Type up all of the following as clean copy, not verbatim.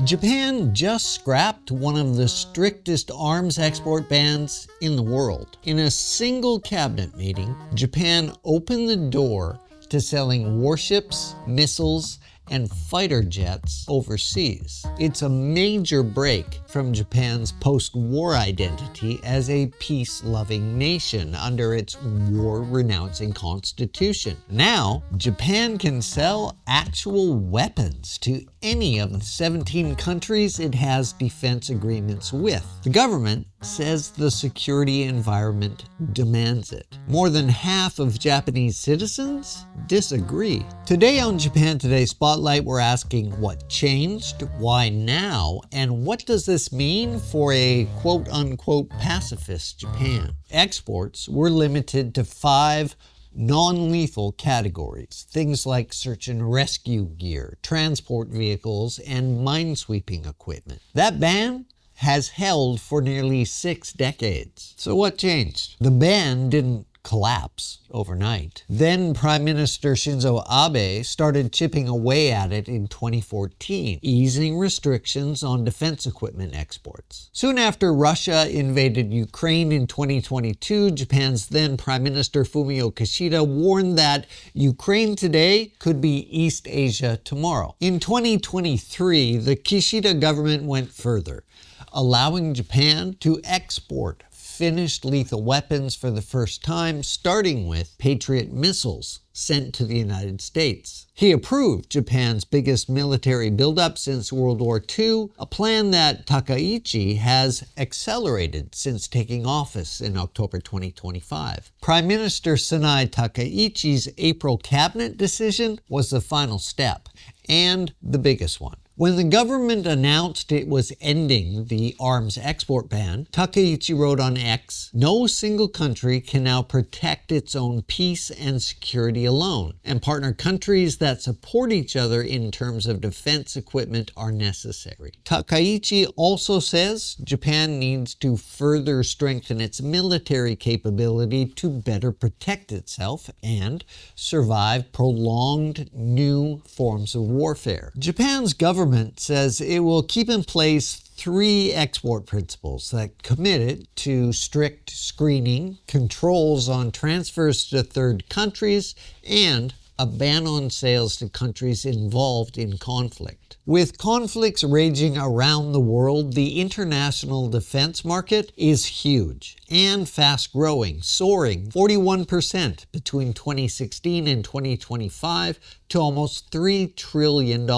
Japan just scrapped one of the strictest arms export bans in the world. In a single cabinet meeting, Japan opened the door to selling warships, missiles, and fighter jets overseas. It's a major break from Japan's post-war identity as a peace-loving nation under its war-renouncing constitution. Now, Japan can sell actual weapons to any of the 17 countries it has defense agreements with. The government says the security environment demands it. More than half of Japanese citizens disagree. Today on Japan Today Spotlight, we're asking what changed, why now, and what does this mean for a quote-unquote pacifist Japan? Exports were limited to 5 non-lethal categories, things like search and rescue gear, transport vehicles, and minesweeping equipment. That ban has held for nearly 6 decades. So what changed? The ban didn't collapse overnight. Then Prime Minister Shinzo Abe started chipping away at it in 2014, easing restrictions on defense equipment exports. Soon after Russia invaded Ukraine in 2022, Japan's then Prime Minister Fumio Kishida warned that Ukraine today could be East Asia tomorrow. In 2023, the Kishida government went further, allowing Japan to export finished lethal weapons for the first time, starting with Patriot missiles sent to the United States. He approved Japan's biggest military buildup since World War II, a plan that Takaichi has accelerated since taking office in October 2025. Prime Minister Sanae Takaichi's April cabinet decision was the final step, and the biggest one. When the government announced it was ending the arms export ban, Takaichi wrote on X, "No single country can now protect its own peace and security alone, and partner countries that support each other in terms of defense equipment are necessary." Takaichi also says Japan needs to further strengthen its military capability to better protect itself and survive prolonged new forms of warfare. Japan's government says it will keep in place 3 export principles that commit it to strict screening, controls on transfers to third countries, and a ban on sales to countries involved in conflict. With conflicts raging around the world, the international defense market is huge and fast-growing, soaring 41% between 2016 and 2025 to almost $3 trillion,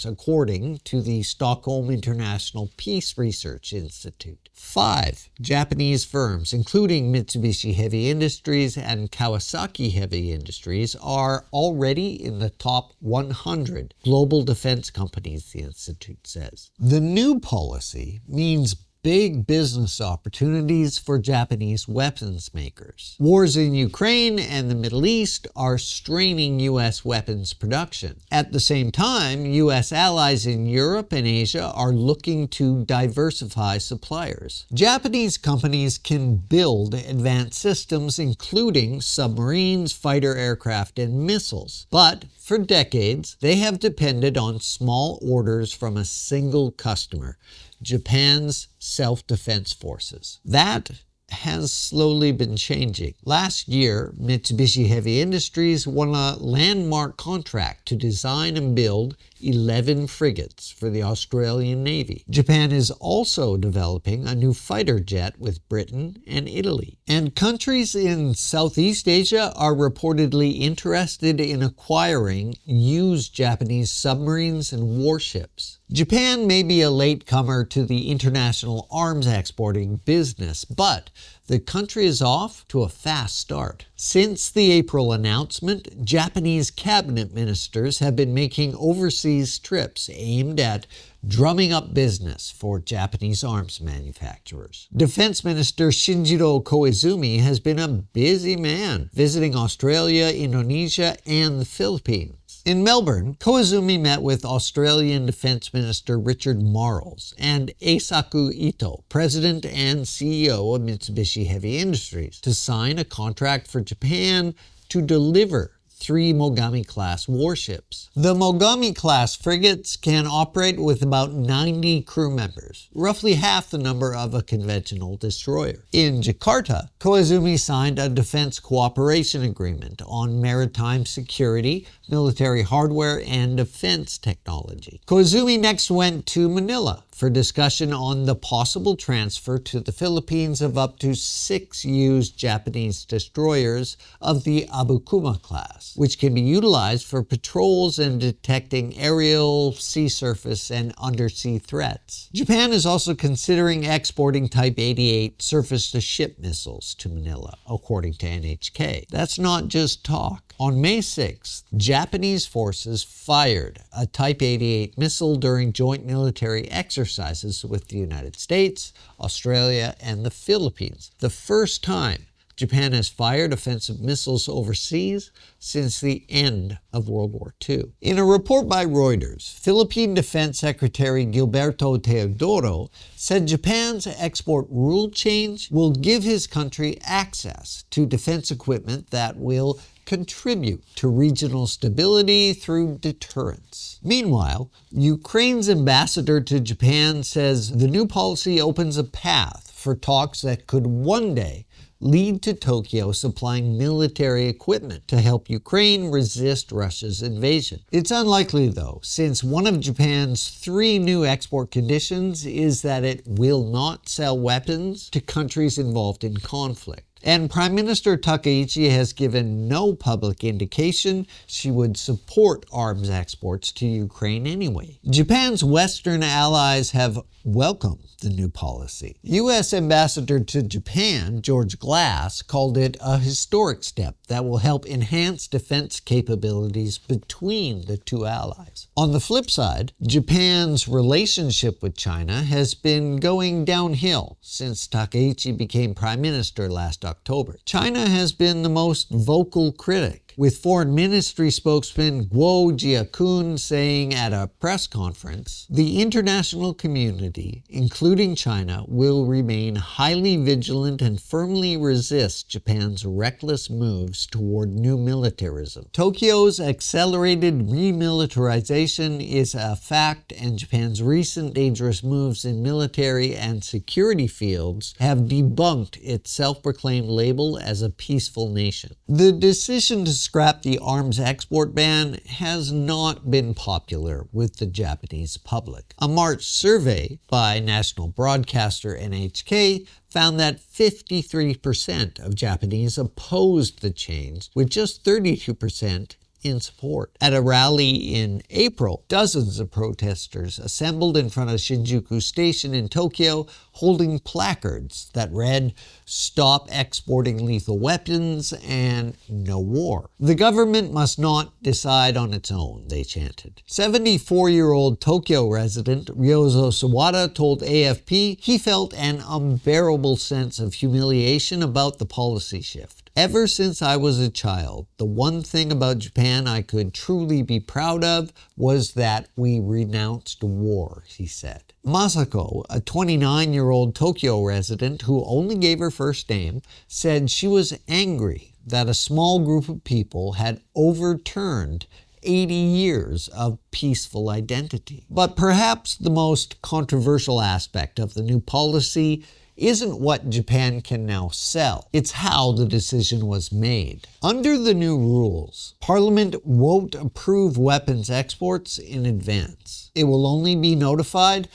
according to the Stockholm International Peace Research Institute. 5 Japanese firms, including Mitsubishi Heavy Industries and Kawasaki Heavy Industries, are already in the top 100 global defense companies, the Institute says. The new policy means big business opportunities for Japanese weapons makers. Wars in Ukraine and the Middle East are straining U.S. weapons production. At the same time, U.S. allies in Europe and Asia are looking to diversify suppliers. Japanese companies can build advanced systems, including submarines, fighter aircraft, and missiles. But for decades, they have depended on small orders from a single customer, Japan's self-defense forces. That has slowly been changing. Last year, Mitsubishi Heavy Industries won a landmark contract to design and build 11 frigates for the Australian Navy. Japan is also developing a new fighter jet with Britain and Italy. And countries in Southeast Asia are reportedly interested in acquiring used Japanese submarines and warships. Japan may be a latecomer to the international arms exporting business, but the country is off to a fast start. Since the April announcement, Japanese cabinet ministers have been making overseas trips aimed at drumming up business for Japanese arms manufacturers. Defense Minister Shinjiro Koizumi has been a busy man, visiting Australia, Indonesia, and the Philippines. In Melbourne, Koizumi met with Australian Defence Minister Richard Marles and Eisaku Ito, President and CEO of Mitsubishi Heavy Industries, to sign a contract for Japan to deliver 3 Mogami-class warships. The Mogami-class frigates can operate with about 90 crew members, roughly half the number of a conventional destroyer. In Jakarta, Koizumi signed a defense cooperation agreement on maritime security, military hardware, and defense technology. Koizumi next went to Manila for discussion on the possible transfer to the Philippines of up to 6 used Japanese destroyers of the Abukuma-class, which can be utilized for patrols and detecting aerial, sea surface, and undersea threats. Japan is also considering exporting Type 88 surface-to-ship missiles to Manila, according to NHK. That's not just talk. On May 6th, Japanese forces fired a Type 88 missile during joint military exercises with the United States, Australia, and the Philippines. The first time Japan has fired offensive missiles overseas since the end of World War II. In a report by Reuters, Philippine Defense Secretary Gilberto Teodoro said Japan's export rule change will give his country access to defense equipment that will contribute to regional stability through deterrence. Meanwhile, Ukraine's ambassador to Japan says the new policy opens a path for talks that could one day lead to Tokyo supplying military equipment to help Ukraine resist Russia's invasion. It's unlikely, though, since one of Japan's 3 new export conditions is that it will not sell weapons to countries involved in conflict. And Prime Minister Takaichi has given no public indication she would support arms exports to Ukraine anyway. Japan's Western allies have welcomed the new policy. U.S. Ambassador to Japan, George Glass, called it a historic step that will help enhance defense capabilities between the two allies. On the flip side, Japan's relationship with China has been going downhill since Takaichi became Prime Minister last October. China has been the most vocal critic, with Foreign Ministry spokesman Guo Jiakun saying at a press conference, "The international community, including China, will remain highly vigilant and firmly resist Japan's reckless moves toward new militarism. Tokyo's accelerated remilitarization is a fact, and Japan's recent dangerous moves in military and security fields have debunked its self-proclaimed label as a peaceful nation." The decision to scrap the arms export ban has not been popular with the Japanese public. A March survey by national broadcaster NHK found that 53% of Japanese opposed the change, with just 32% in support. At a rally in April, dozens of protesters assembled in front of Shinjuku Station in Tokyo holding placards that read, "Stop exporting lethal weapons" and "No war." The government must not decide on its own, they chanted. 74-year-old Tokyo resident Ryozo Sawada told AFP he felt an unbearable sense of humiliation about the policy shift. "Ever since I was a child, the one thing about Japan I could truly be proud of was that we renounced war," he said. Masako, a 29-year-old Tokyo resident who only gave her first name, said she was angry that a small group of people had overturned 80 years of peaceful identity. But perhaps the most controversial aspect of the new policy isn't what Japan can now sell. It's how the decision was made. Under the new rules, Parliament won't approve weapons exports in advance. It will only be notified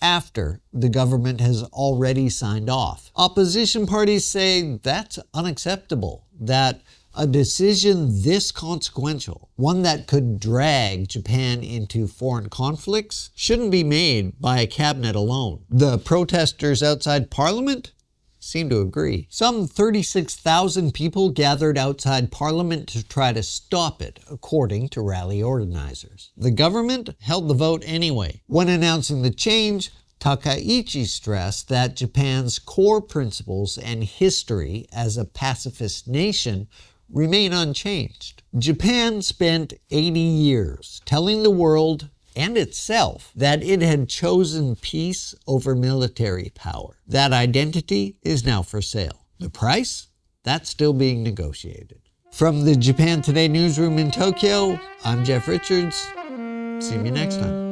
after the government has already signed off. Opposition parties say that's unacceptable, that a decision this consequential, one that could drag Japan into foreign conflicts, shouldn't be made by a cabinet alone. The protesters outside Parliament seem to agree. Some 36,000 people gathered outside Parliament to try to stop it, according to rally organizers. The government held the vote anyway. When announcing the change, Takaichi stressed that Japan's core principles and history as a pacifist nation remain unchanged. Japan spent 80 years telling the world and itself that it had chosen peace over military power. That identity is now for sale. The price? That's still being negotiated. From the Japan Today newsroom in Tokyo, I'm Jeff Richards. See you next time.